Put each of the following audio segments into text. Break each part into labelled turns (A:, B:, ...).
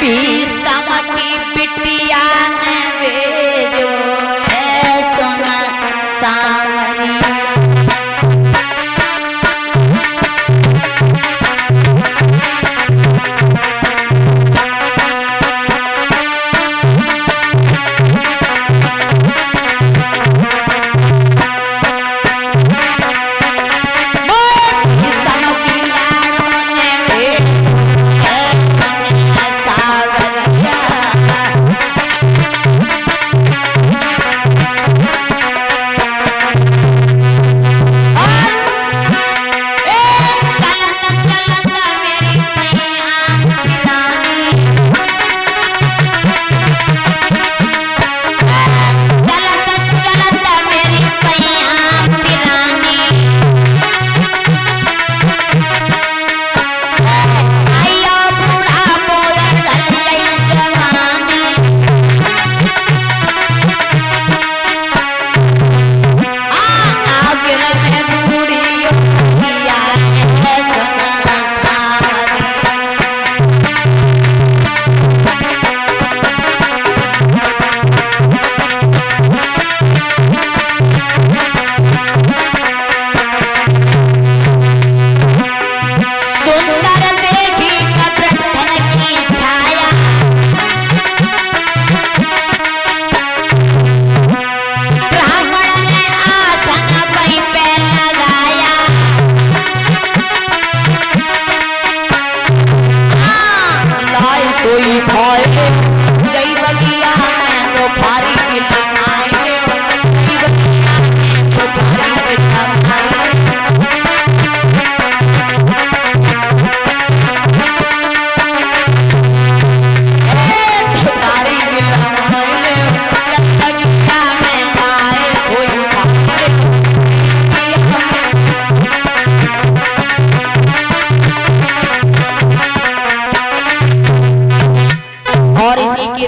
A: भीषम की बिटिया ने भेजो है सोना सावरिया।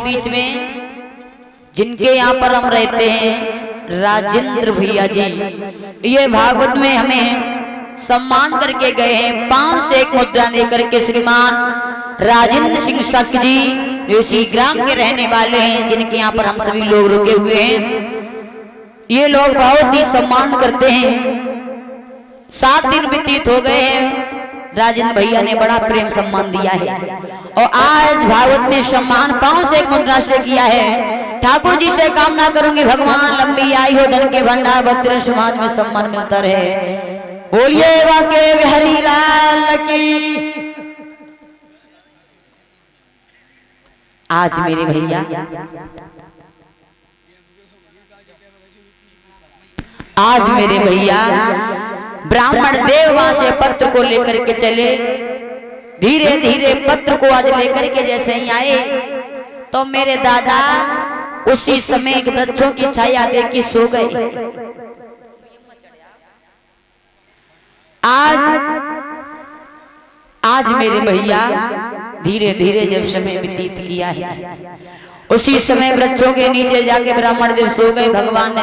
A: बीच में जिनके यहाँ पर हम रहते हैं राजेंद्र भैया जी, ये भागवत में हमें सम्मान करके गए हैं। 5 से 1 मुद्रा देकर के श्रीमान राजेंद्र सिंह शक जी इसी ग्राम के रहने वाले हैं, जिनके यहाँ पर हम सभी लोग रुके हुए हैं। ये लोग बहुत ही सम्मान करते हैं। 7 दिन व्यतीत हो गए हैं, राजेंद्र भैया ने बड़ा प्रेम सम्मान दिया है और आज भागवत में सम्मान 5 से 1 मुद्रा से किया है। ठाकुर जी से कामना करूंगी भगवान लंबी आयु धन के भंडार भद्र समाज में सम्मान मिलता रहे। बोलिए वाके बिहारी लाल की। आज मेरे भैया ब्राह्मण देव वहां से पत्र को लेकर के चले। धीरे धीरे पत्र को आज लेकर के जैसे ही आए तो मेरे दादा उसी समय वृक्षों की छाया देख के सो गए। आज मेरे भैया धीरे धीरे जब समय व्यतीत किया है, उसी समय वृक्षों के नीचे जाके ब्राह्मण देव सो गए। भगवान ने